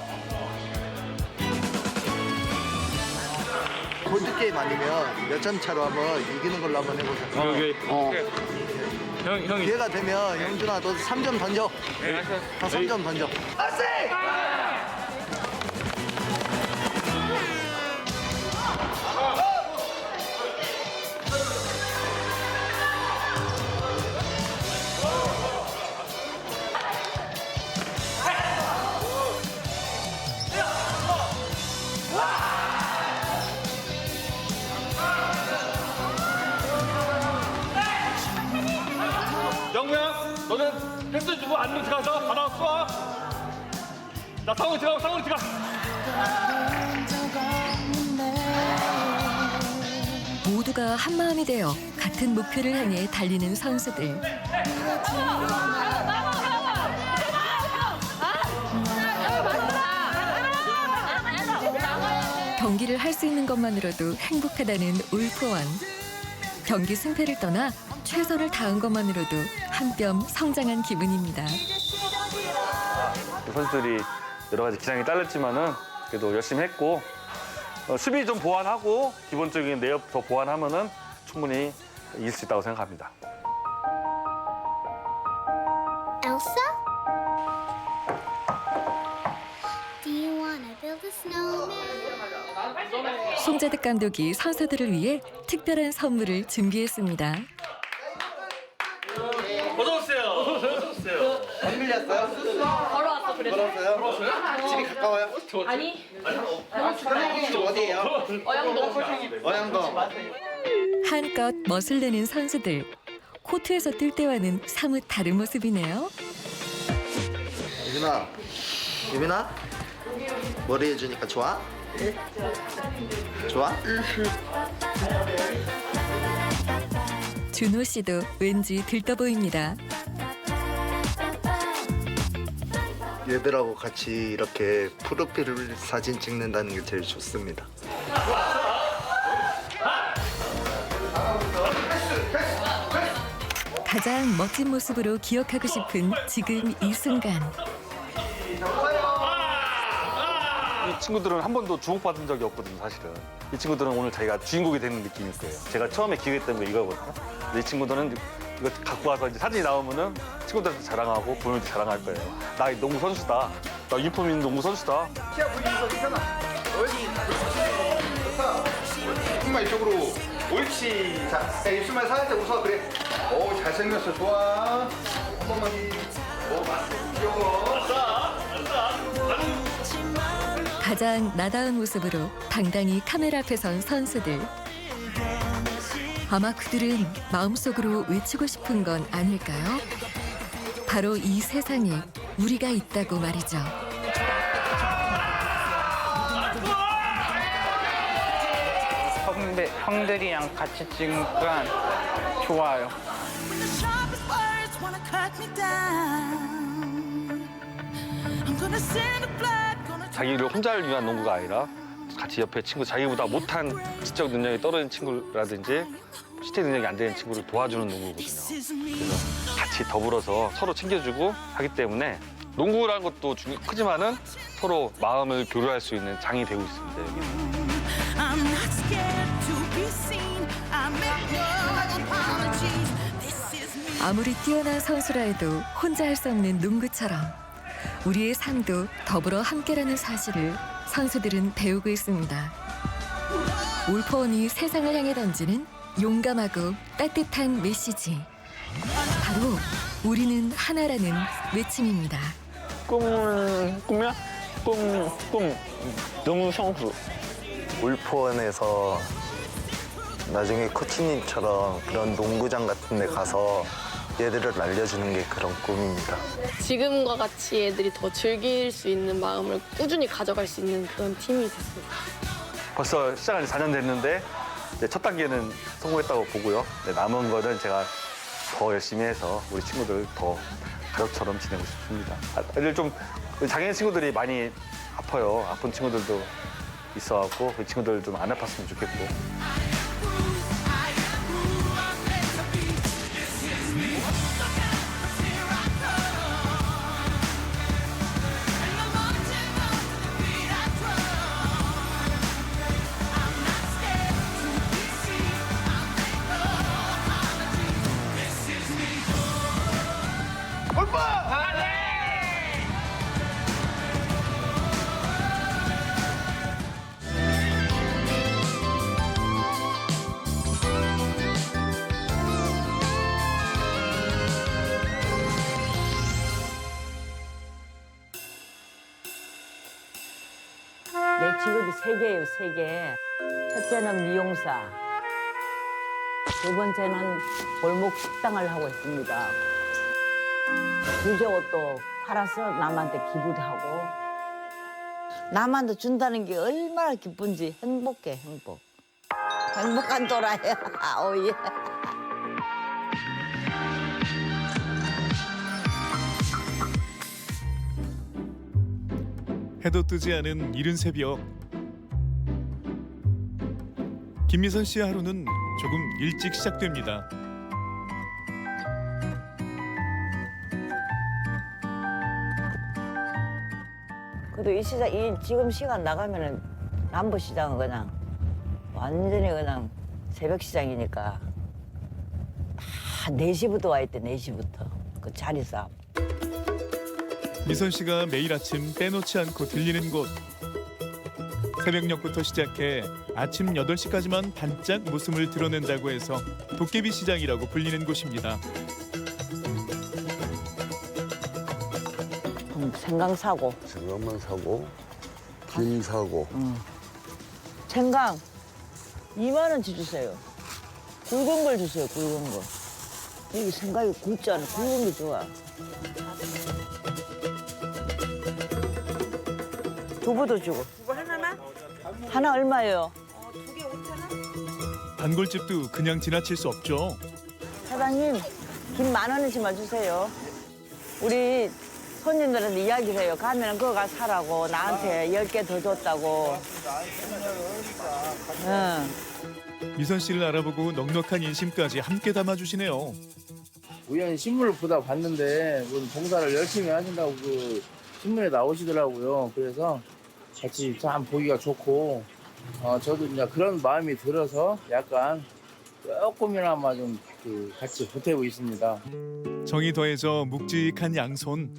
Speaker 11: 골드게임 아니면 몇 점 차로 한번 이기는 걸로 한번 해보자.
Speaker 7: 형이
Speaker 11: 기회가 되면 영준아 너 3점 던져. 다 3점 던져.
Speaker 9: 영구야, 너는 패스 주고 안으로 들어가서 받아 쏴. 나 상훈이 들어가.
Speaker 10: 모두가 한마음이 되어 같은 목표를 향해 달리는 선수들. 경기를 할 수 있는 것만으로도 행복하다는 올포원. 경기 승패를 떠나 최선을 다한 것만으로도 한 뼘 성장한 기분입니다.
Speaker 9: 선수들이 여러 가지 기량이 딸렸지만은 그래도 열심히 했고 수비 좀 보완하고 기본적인 내역 더 보완하면은 충분히 이길 수 있다고 생각합니다.
Speaker 16: Elsa? Do you wanna build a snowman?
Speaker 10: 송재득 감독이 선수들을 위해 특별한 선물을 준비했습니다.
Speaker 9: 어서 오세요.
Speaker 11: 안 밀렸어요?
Speaker 6: 걸어왔어, 그래서.
Speaker 11: 걸었어요? 집이 가까워요?
Speaker 6: 아니,
Speaker 11: 집 어디예요? 어양동.
Speaker 10: 한껏 멋을 내는 선수들. 코트에서 뛸 때와는 사뭇 다른 모습이네요.
Speaker 11: 유빈아, 머리 해주니까 좋아? 좋아?
Speaker 10: 준호 씨도 왠지 들떠 보입니다.
Speaker 11: 얘들하고 같이 이렇게 프로필 사진 찍는다는 게 제일 좋습니다.
Speaker 10: 가장 멋진 모습으로 기억하고 싶은 지금 이 순간.
Speaker 9: 이 친구들은 한 번도 주목받은 적이 없거든요, 사실은. 이 친구들은 오늘 자기가 주인공이 되는 느낌일 거예요. 제가 처음에 기획했던 게 이거거든요. 근데 이 친구들은 이거 갖고 와서 이제 사진이 나오면은 친구들한테 자랑하고 부모님한테 자랑할 거예요. 나 농구 선수다. 나 유니폼 있는 농구 선수다.
Speaker 17: 정말 이쪽으로 옳지. 자, 입술만 살짝 웃어. 그래. 오, 잘생겼어. 좋아. 한 번만.
Speaker 10: 가장 나다운 모습으로 당당히 카메라 앞에 선 선수들. 아마 그들은 마음속으로 외치고 싶은 건 아닐까요? 바로 이 세상에 우리가 있다고 말이죠.
Speaker 18: 형들이랑 같이 찍으니까 좋아요.
Speaker 9: 자기를 혼자를 위한 농구가 아니라 같이 옆에 친구, 자기보다 못한 지적 능력이 떨어진 친구라든지 실제 능력이 안 되는 친구를 도와주는 농구거든요. 그래서 같이 더불어서 서로 챙겨주고 하기 때문에 농구라는 것도 크지만은 서로 마음을 교류할 수 있는 장이 되고 있습니다. 여기는.
Speaker 10: 아무리 뛰어난 선수라 해도 혼자 할 수 없는 농구처럼 우리의 삶도 더불어 함께라는 사실을 선수들은 배우고 있습니다. 올포원이 세상을 향해 던지는 용감하고 따뜻한 메시지. 바로 우리는 하나라는 외침입니다.
Speaker 18: 꿈이야? 꿈. 너무 성수.
Speaker 11: 울포원에서 나중에 코치님처럼 그런 농구장 같은 데 가서 얘들을 알려주는 게 그런 꿈입니다.
Speaker 6: 지금과 같이 애들이 더 즐길 수 있는 마음을 꾸준히 가져갈 수 있는 그런 팀이 됐습니다.
Speaker 9: 벌써 시작한 지 4년 됐는데 이제 첫 단계는 성공했다고 보고요. 남은 거는 제가 더 열심히 해서 우리 친구들 더 가족처럼 지내고 싶습니다. 애들 좀 장애인 친구들이 많이 아파요. 아픈 친구들도 있어갖고 그 친구들 좀 안 아팠으면 좋겠고.
Speaker 19: 내 직업이 3개예요, 3개. 첫째는 미용사. 두 번째는 골목 식당을 하고 있습니다. 유재 옷도 팔아서 남한테 기부도 하고. 남한테 준다는 게 얼마나 기쁜지 행복해, 행복. 행복한 또라이야, 오예.
Speaker 20: 해도 뜨지 않은 이른 새벽. 김미선 씨의 하루는 조금 일찍 시작됩니다.
Speaker 19: 그래도 지금 시간 나가면은 남부시장은 그냥 완전히 그냥 새벽 시장이니까 다 4시부터 와 있대, 4시부터. 그 자리 싸움.
Speaker 20: 미선 씨가 매일 아침 빼놓지 않고 들리는 곳. 새벽녘부터 시작해 아침 8시까지만 반짝 모습을 드러낸다고 해서 도깨비 시장이라고 불리는 곳입니다.
Speaker 19: 생강 사고.
Speaker 21: 생강만 사고, 김 사고.
Speaker 19: 생강 2만 원치 주세요. 굵은 걸 주세요, 굵은 거. 여기 생강이 굵잖아. 굵은 게 좋아. 두부도 주고.
Speaker 3: 두부 하나만?
Speaker 19: 하나 얼마예요?
Speaker 3: 2개 5,000원?
Speaker 20: 단골집도 그냥 지나칠 수 없죠.
Speaker 19: 사장님, 김 10,000원어치만 주세요. 우리 손님들한테 이야기를 해요. 가면은 그거 가서 사라고. 나한테 10개 더 줬다고. 응.
Speaker 20: 미선 씨를 알아보고 넉넉한 인심까지 함께 담아주시네요.
Speaker 22: 우연히 신문을 보다 봤는데 봉사를 열심히 하신다고 그 신문에 나오시더라고요. 그래서 같이 참 보기가 좋고 저도 이제 그런 마음이 들어서 약간 조금이나마 좀 같이 보태고 있습니다.
Speaker 20: 정이 더해져 묵직한 양손.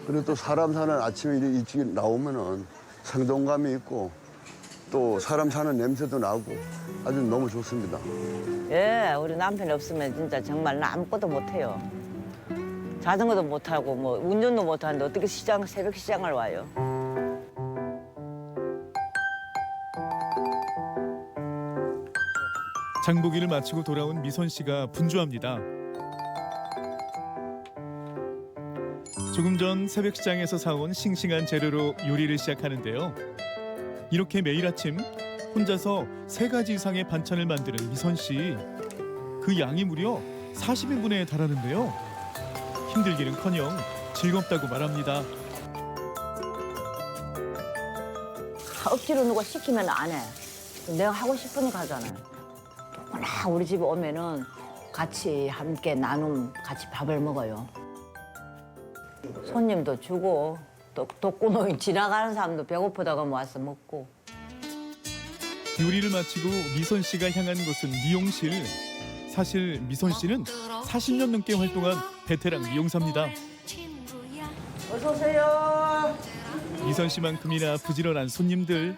Speaker 21: 그리고 또 사람 사는 아침에 일찍 나오면은 생동감이 있고 또 사람 사는 냄새도 나고 아주 너무 좋습니다.
Speaker 19: 예, 우리 남편이 없으면 진짜 정말 나 아무것도 못해요. 자전거도 못 타고 뭐 운전도 못 하는데 어떻게 새벽 시장을 와요?
Speaker 20: 장보기를 마치고 돌아온 미선 씨가 분주합니다. 조금 전 새벽 시장에서 사온 싱싱한 재료로 요리를 시작하는데요. 이렇게 매일 아침 혼자서 3가지 이상의 반찬을 만드는 미선 씨. 그 양이 무려 40인분에 달하는데요. 힘들기는커녕 즐겁다고 말합니다.
Speaker 19: 억지로 누가 시키면 안 해. 내가 하고 싶으니까 하잖아요. 누구나 우리 집에 오면은 같이 함께 같이 밥을 먹어요. 손님도 주고 또 독구노인 지나가는 사람도 배고프다고 와서 먹고.
Speaker 20: 요리를 마치고 미선 씨가 향한 곳은 미용실. 사실 미선 씨는 40년 넘게 활동한 베테랑 미용사입니다.
Speaker 19: 어서 오세요.
Speaker 20: 미선 씨만큼이나 부지런한 손님들.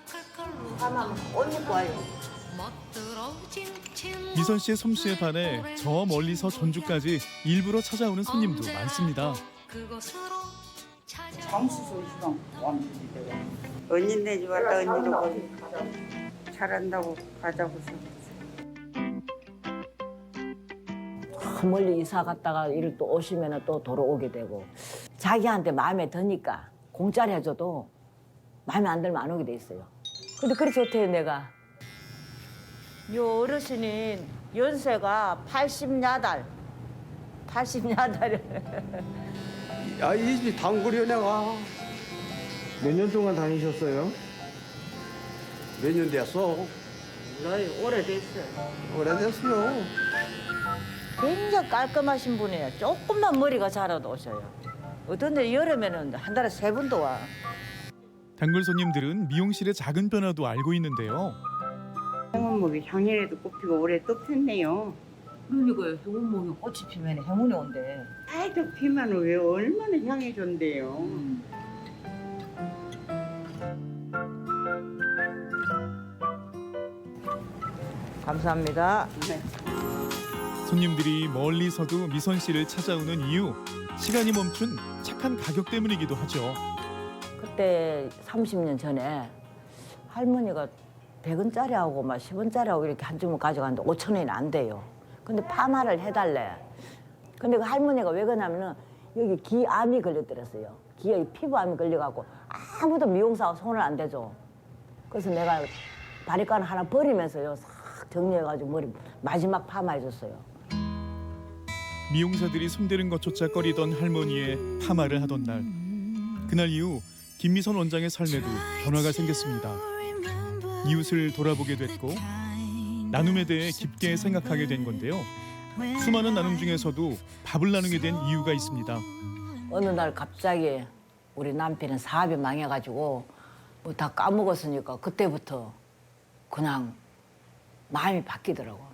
Speaker 19: 하나 옷 입고 와요.
Speaker 20: 미선 씨의 솜씨에 반해 저 멀리서 전주까지 일부러 찾아오는 손님도 많습니다.
Speaker 4: 언니네 집 왔다 언니도 잘한다고 가자고
Speaker 19: 멀리 이사 갔다가 일을 또 오시면 또 돌아오게 되고 자기한테 마음에 드니까 공짜로 해줘도 마음에 안 들면 안 오게 돼 있어요. 근데 그리 좋대요 내가. 요 어르신이 연세가 80야달.
Speaker 5: 아, 이 집이 단골이요, 내가. 몇 년 동안 다니셨어요? 몇 년 됐어?
Speaker 19: 몰라요. 오래됐어요.
Speaker 5: 오래됐어요.
Speaker 19: 굉장히 깔끔하신 분이에요. 조금만 머리가 자라도 오셔요. 어떤 데 여름에는 한 달에 3번도 와.
Speaker 20: 단골 손님들은 미용실의 작은 변화도 알고 있는데요.
Speaker 4: 행운목이 작년에도 꽃피고 올해 또 폈네요.
Speaker 19: 그러니까요. 행운목이 꽃이 피면 행운이 온대.
Speaker 4: 살짝 피면 왜 얼마나 향해준대요.
Speaker 19: 감사합니다.
Speaker 20: 손님들이 멀리서도 미선 씨를 찾아오는 이유, 시간이 멈춘 착한 가격 때문이기도 하죠.
Speaker 19: 그때 30년 전에 할머니가 100원짜리하고 막 10원짜리하고 이렇게 한 주먹 가져갔는데 5,000원이 안 돼요. 근데 파마를 해달래. 근데 그 할머니가 왜 그러냐면은 여기 기암이 걸렸더랬어요. 기에 피부암이 걸려갖고 아무도 미용사가 손을 안 대줘. 그래서 내가 바리가른 하나 버리면서요 싹 정리해가지고 머리 마지막 파마해줬어요.
Speaker 20: 미용사들이 손대는 것조차 꺼리던 할머니의 파마를 하던 날. 그날 이후 김미선 원장의 삶에도 변화가 생겼습니다. 이웃을 돌아보게 됐고 나눔에 대해 깊게 생각하게 된 건데요. 수많은 나눔 중에서도 밥을 나누게 된 이유가 있습니다.
Speaker 19: 어느 날 갑자기 우리 남편은 사업이 망해가지고 뭐 다 까먹었으니까 그때부터 그냥 마음이 바뀌더라고.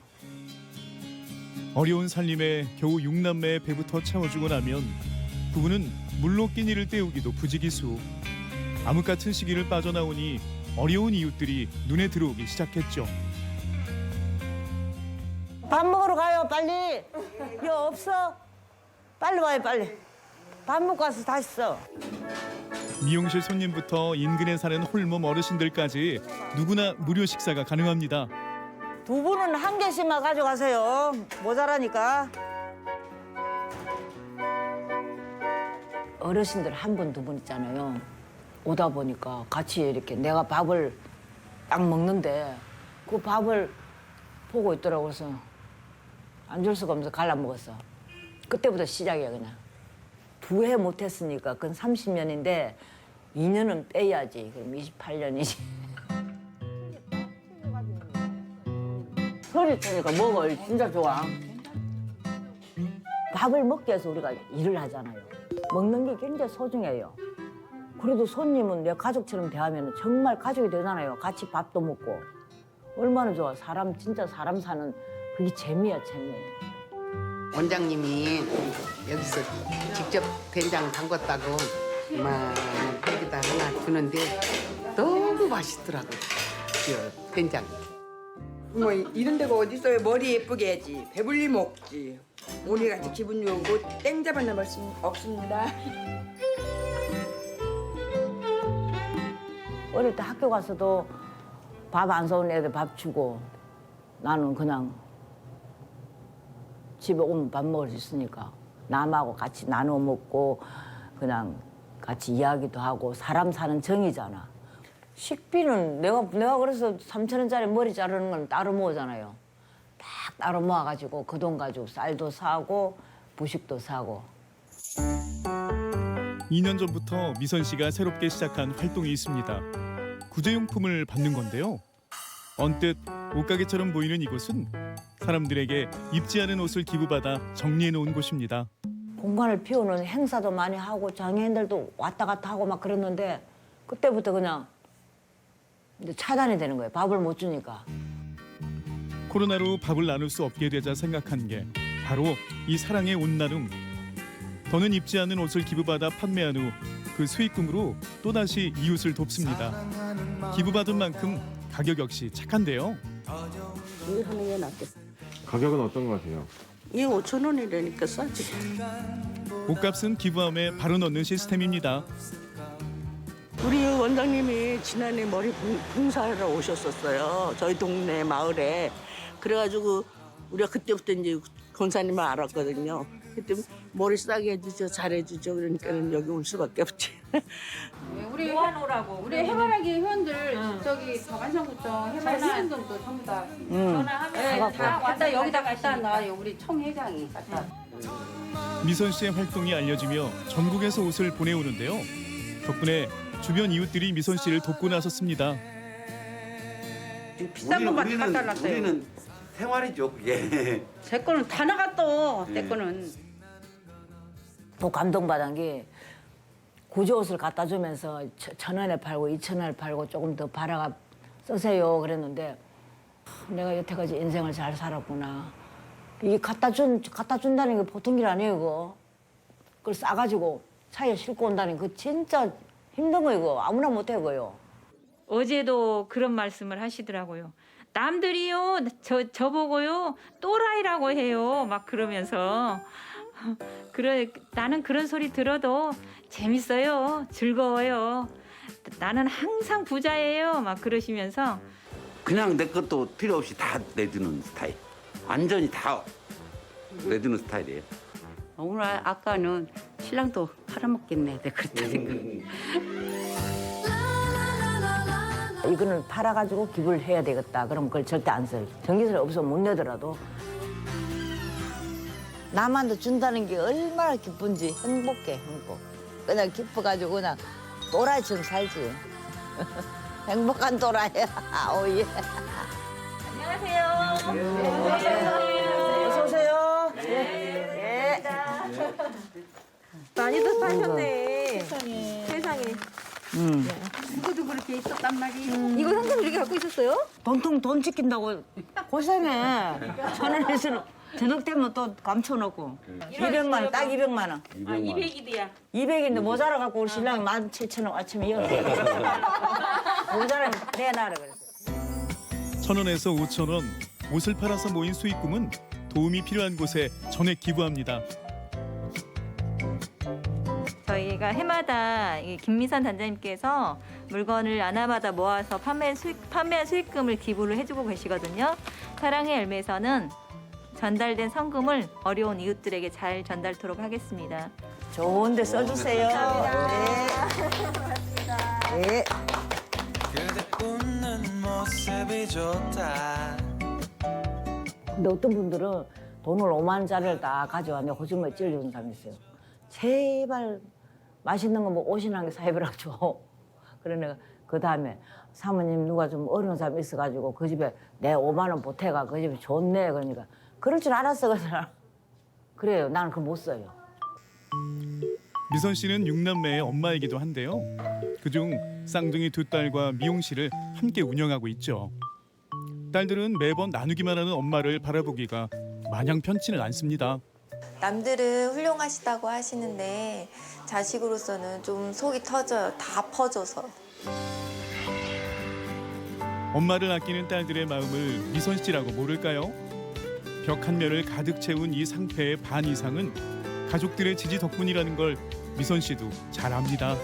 Speaker 20: 어려운 살림에 겨우 6남매의 배부터 채워주고 나면 부부는 물로 끼니를 때우기도 부지기수. 암흑 같은 시기를 빠져나오니 어려운 이웃들이 눈에 들어오기 시작했죠.
Speaker 19: 밥 먹으러 가요 빨리. 이거 없어? 빨리 와요 빨리. 밥 먹고 와서 다시 써.
Speaker 20: 미용실 손님부터 인근에 사는 홀몸 어르신들까지 누구나 무료 식사가 가능합니다.
Speaker 19: 두 분은 한 개씩만 가져가세요. 모자라니까. 어르신들 한 분, 두 분 있잖아요. 오다 보니까 같이 이렇게 내가 밥을 딱 먹는데 그 밥을 보고 있더라고. 그래서 안 줄 수가 없어서 갈라 먹었어. 그때부터 시작이야 그냥. 2해 못했으니까 그건 30년인데 2년은 빼야지. 그럼 28년이지. 소리 치니까 먹어. 진짜 좋아. 밥을 먹기 위해서 우리가 일을 하잖아요. 먹는 게 굉장히 소중해요. 그래도 손님은 내 가족처럼 대하면 정말 가족이 되잖아요. 같이 밥도 먹고. 얼마나 좋아. 진짜 사람 사는 그게 재미야, 재미.
Speaker 23: 원장님이 여기서 직접 된장 담궜다고 막 여기다 하나 주는데 너무 맛있더라고. 저 된장.
Speaker 1: 뭐 이런 데가 어디 있어요? 머리 예쁘게 해야지. 배불리 먹지. 우리 같이 기분 좋은 곳 땡 잡아낼 말씀 없습니다.
Speaker 19: 어릴 때 학교 가서도 밥 안 사온 애들 밥 주고 나는 그냥 집에 오면 밥 먹을 수 있으니까 남하고 같이 나눠 먹고 그냥 같이 이야기도 하고 사람 사는 정이잖아. 식비는 내가 그래서 3,000원짜리 머리 자르는 건 따로 모으잖아요. 딱 따로 모아가지고 그 돈 가지고 쌀도 사고 부식도 사고.
Speaker 20: 2년 전부터 미선 씨가 새롭게 시작한 활동이 있습니다. 구제용품을 받는 건데요. 언뜻 옷가게처럼 보이는 이곳은 사람들에게 입지 않은 옷을 기부받아 정리해 놓은 곳입니다.
Speaker 19: 공간을 비우는 행사도 많이 하고 장애인들도 왔다 갔다 하고 막 그랬는데 그때부터 그냥 이제 차단이 되는 거예요. 밥을 못 주니까.
Speaker 20: 코로나로 밥을 나눌 수 없게 되자 생각한 게 바로 이 사랑의 옷나눔. 더는 입지 않은 옷을 기부받아 판매한 후 그 수익금으로 또다시 이웃을 돕습니다. 기부받은 만큼 가격 역시 착한데요.
Speaker 3: 이 하는 게 낫겠어.
Speaker 5: 가격은 어떤 것 같아요?
Speaker 3: 이 5,000원이라니까 싸지.
Speaker 20: 옷값은 기부함에 바로 넣는 시스템입니다.
Speaker 3: 우리 원장님이 지난해 머리 봉사하러 오셨었어요. 저희 동네 마을에. 그래가지고 우리가 그때부터 이제 권사님을 알았거든요. 그때 머리 싸게 해주죠, 잘해주죠. 그러니까는 여기 올 수밖에 없지.
Speaker 2: 우리 모아놓으라고. 우리 해바라기 회원들 저기 박안성구청 해바라기 회원들도 전부 다 전화하면 다 갖다 여기다 갖다 놔요. 우리 청 회장이 갖다.
Speaker 20: 미선 씨의 활동이 알려지며 전국에서 옷을 보내오는데요. 덕분에 주변 이웃들이 미선 씨를 돕고 나섰습니다.
Speaker 2: 비싼 것만 다 갖다 놨어요.
Speaker 5: 우리는 생활이죠, 그게.
Speaker 2: 제 거는 다 나갔어. 내 거는.
Speaker 19: 또 감동받은 게 구조옷을 갖다 주면서 1,000원에 팔고 2,000원에 팔고 조금 더 팔아가 쓰세요 그랬는데 내가 여태까지 인생을 잘 살았구나. 이게 갖다 준다는 게 보통 일 아니에요, 이거. 그걸 싸가지고 차에 싣고 온다는 거 진짜 힘든 거 이거. 아무나 못해 그거요.
Speaker 12: 어제도 그런 말씀을 하시더라고요. 남들이요, 저보고요, 또라이라고 해요. 막 그러면서. 나는 그런 소리 들어도 재밌어요. 즐거워요. 나는 항상 부자예요. 막 그러시면서.
Speaker 24: 그냥 내 것도 필요 없이 다 내주는 스타일. 완전히 다 내주는 스타일이에요.
Speaker 2: 오늘 아까는 신랑도 팔아먹겠네. 내가 그랬다니까.
Speaker 19: 이거는 팔아가지고 기부를 해야 되겠다. 그럼 그걸 절대 안 써요. 전기세를 없으면 못 내더라도. 남한테 준다는 게 얼마나 기쁜지 행복해, 행복. 그냥 기뻐가지고 그냥 또라이처럼 살지. 행복한 또라이야. 오예.
Speaker 12: 안녕하세요.
Speaker 19: 어서 오세요.
Speaker 12: 네.
Speaker 2: 많이들
Speaker 12: 파셨네.
Speaker 2: 세상에.
Speaker 3: 누구도 그렇게 있었단 말이에요.
Speaker 2: 이거 선생님 이렇게 갖고 있었어요?
Speaker 19: 돈 지킨다고 고생해. 1,000원에서는 저녁 되면 또 감춰놓고. 200만 원, 딱 200만 원.
Speaker 12: 200이야.
Speaker 19: 200인데 모자라 갖고 우리 신랑이 17,000원 아침에 이었어. 모자라 내놔라 그랬어.
Speaker 20: 1,000원에서 5,000원, 옷을 팔아서 모인 수익금은 도움이 필요한 곳에 전액 기부합니다.
Speaker 12: 저희가 해마다 이 김미선 단장님께서 물건을 하나마다 모아서 판매한 수익금을 기부를 해주고 계시거든요. 사랑의 열매에서는 전달된 성금을 어려운 이웃들에게 잘 전달토록 하겠습니다.
Speaker 19: 좋은 데 써주세요. 네. 네.
Speaker 8: 그대 웃는 모습이 좋다.
Speaker 19: 근데 어떤 분들은 돈을 5만 원짜리를 다 가져왔는데 호주머니에 찔려준 사람이 있어요. 제발 맛있는 거 뭐 옷이나 게 사입으라고 줘. 그래 내가 그 다음에 사모님 누가 좀 어려운 사람 있어가지고 그 집에 내 5만 원 보태가 그 집에 좋네. 그러니까 그럴 줄 알았어. 그래요. 나는 그걸 못 써요.
Speaker 20: 미선 씨는 6남매의 엄마이기도 한데요. 그중 쌍둥이 2딸과 미용실을 함께 운영하고 있죠. 딸들은 매번 나누기만 하는 엄마를 바라보기가 마냥 편치는 않습니다.
Speaker 25: 남들은 훌륭하시다고 하시는데 자식으로서는 좀 속이 터져요. 다 퍼져서.
Speaker 20: 엄마를 아끼는 딸들의 마음을 미선 씨라고 모를까요? 벽 한 면을 가득 채운 이 상패의 반 이상은 가족들의 지지 덕분이라는 걸 미선 씨도 잘 압니다.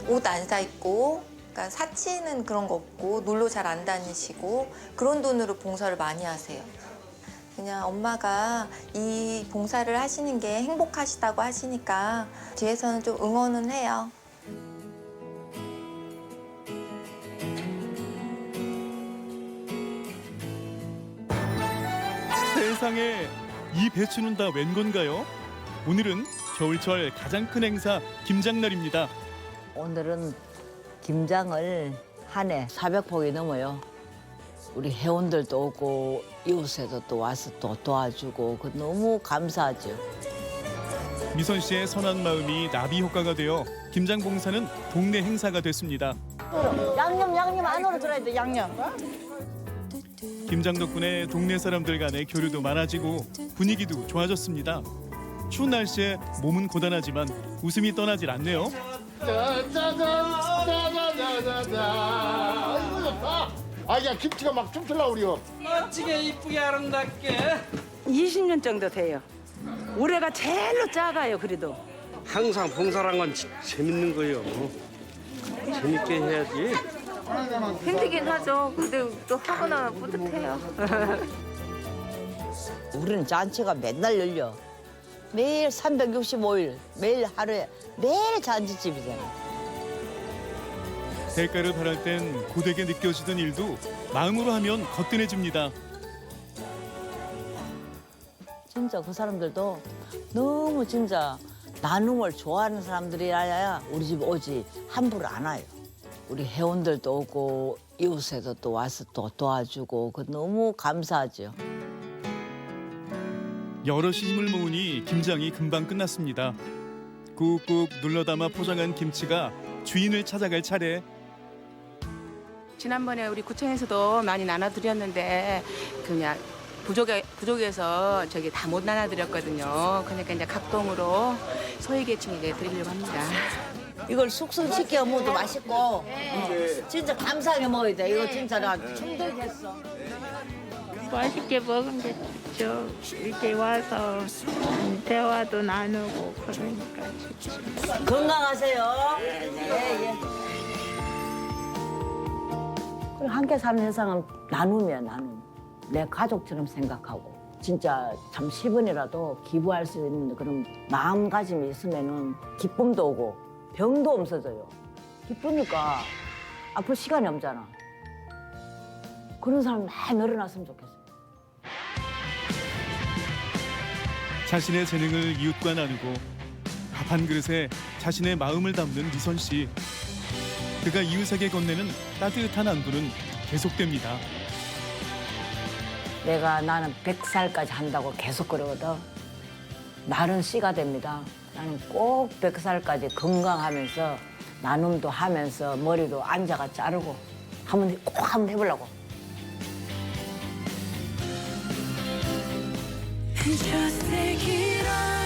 Speaker 25: 옷 안 사 입고, 그러니까 사치는 그런 거 없고 놀러 잘 안 다니시고 그런 돈으로 봉사를 많이 하세요. 그냥 엄마가 이 봉사를 하시는 게 행복하시다고 하시니까 뒤에서는 좀 응원은 해요.
Speaker 20: 세상에, 이 배추는 다 웬 건가요? 오늘은 겨울철 가장 큰 행사 김장날입니다.
Speaker 19: 오늘은 김장을 한 해 400폭이 넘어요. 우리 회원들도 오고 이웃에도 또 와서 또 도와주고 그 너무 감사하죠.
Speaker 20: 미선 씨의 선한 마음이 나비 효과가 되어 김장 봉사는 동네 행사가 됐습니다.
Speaker 19: 양념 안으로 들어야 돼, 양념.
Speaker 20: 김장 덕분에 동네 사람들 간의 교류도 많아지고 분위기도 좋아졌습니다. 추운 날씨에 몸은 고단하지만 웃음이 떠나질 않네요.
Speaker 7: 아이고 좋다. 야 김치가 막 춤출라 우리요.
Speaker 13: 멋지게 이쁘게 아름답게.
Speaker 14: 20년 정도 돼요. 올해가 제일로 작아요. 그래도
Speaker 13: 항상 봉사란 건 재밌는 거예요. 재밌게 해야지.
Speaker 12: 힘들긴 하죠. 근데 또 하고 나면 뿌듯해요.
Speaker 19: 우리는 잔치가 맨날 열려. 매일 365일, 매일 하루에 매일 잔치집이잖아.
Speaker 20: 대가를 바랄 땐 고되게 느껴지던 일도 마음으로 하면 거뜬해집니다.
Speaker 19: 진짜 그 사람들도 너무 진짜 나눔을 좋아하는 사람들이라야 우리 집 오지 함부로 안 와요. 우리 회원들도 오고 이웃에도 또 와서 또 도와주고 그 너무 감사하죠.
Speaker 20: 여럿이 힘을 모으니 김장이 금방 끝났습니다. 꾹꾹 눌러담아 포장한 김치가 주인을 찾아갈 차례.
Speaker 15: 지난번에 우리 구청에서도 많이 나눠드렸는데 그냥 부족해서 저기 다 못 나눠드렸거든요. 그러니까 이제 각동으로 소외계층에게 드리려고 합니다.
Speaker 19: 이걸 숙성시켜 먹어도 맛있고 진짜 감사하게 먹어야 돼. 이거 진짜 나 충격했어.
Speaker 16: 맛있게 먹으면 좋죠. 이렇게 와서 대화도 나누고 그러니까 좋죠.
Speaker 19: 건강하세요. 예. 그리고 함께 사는 세상은 나눔이야, 나눔. 내 가족처럼 생각하고 진짜 참 10원이라도 기부할 수 있는 그런 마음가짐이 있으면은 기쁨도 오고 병도 없어져요. 기쁘니까 앞으로 시간이 없잖아. 그런 사람 많이 늘어났으면 좋겠어요.
Speaker 20: 자신의 재능을 이웃과 나누고 밥 한 그릇에 자신의 마음을 담는 미선 씨. 그가 이웃에게 건네는 따뜻한 안부는 계속됩니다.
Speaker 19: 나는 100살까지 한다고 계속 그러거든. 날은 씨가 됩니다. 나는 꼭 100살까지 건강하면서 나눔도 하면서 머리도 앉아가 자르고 꼭 한번 해보려고.
Speaker 8: Just take it on.